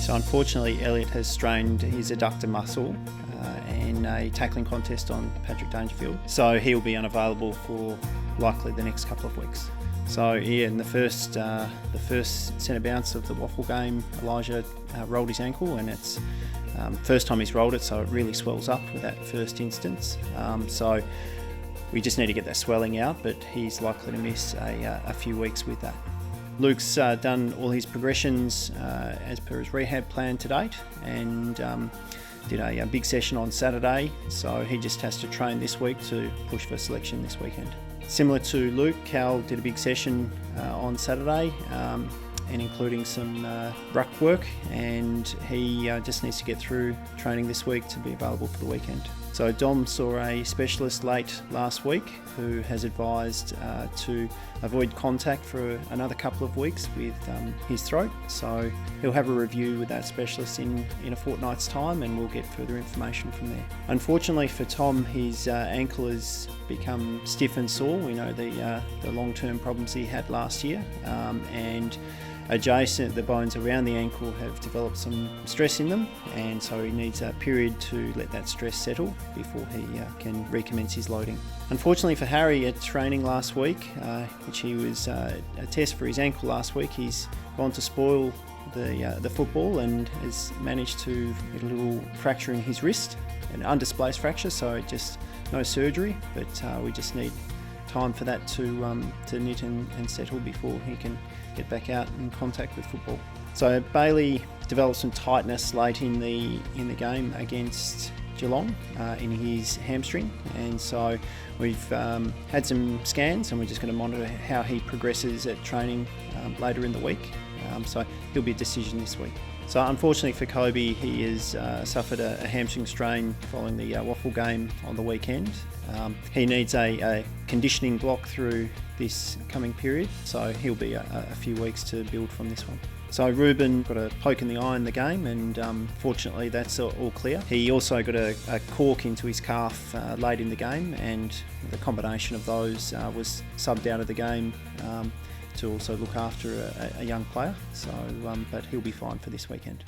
So unfortunately, Elliot has strained his adductor muscle in a tackling contest on Patrick Dangerfield. So he'll be unavailable for likely the next couple of weeks. So yeah, in the first centre bounce of the waffle game, Elijah rolled his ankle, and it's first time he's rolled it, so it really swells up with that first instance. So we just need to get that swelling out, but he's likely to miss a few weeks with that. Luke's done all his progressions as per his rehab plan to date, and did a big session on Saturday, so he just has to train this week to push for selection this weekend. Similar to Luke, Cal did a big session on Saturday, and including some ruck work, and he just needs to get through training this week to be available for the weekend. So Dom saw a specialist late last week who has advised to avoid contact for another couple of weeks with his throat. So he'll have a review with that specialist in a fortnight's time, and we'll get further information from there. Unfortunately for Tom, his ankle has become stiff and sore. We know the long-term problems he had last year, and adjacent, the bones around the ankle have developed some stress in them, and so he needs a period to let that stress settle before he can recommence his loading. Unfortunately for Harry, at training last week, which he was a test for his ankle last week, he's gone to spoil the football and has managed to get a little fracture in his wrist, an undisplaced fracture, so just no surgery, but we just need time for that to knit and settle before he can get back out in contact with football. So Bailey developed some tightness late in the game against Geelong in his hamstring, and so we've had some scans, and we're just going to monitor how he progresses at training later in the week. So he'll be a decision this week. So unfortunately for Kobe, he has suffered a hamstring strain following the waffle game on the weekend. He needs a conditioning block through this coming period, so he'll be a few weeks to build from this one. So Ruben got a poke in the eye in the game, and fortunately that's all clear. He also got a cork into his calf late in the game, and the combination of those was subbed out of the game to also look after a young player. So, but he'll be fine for this weekend.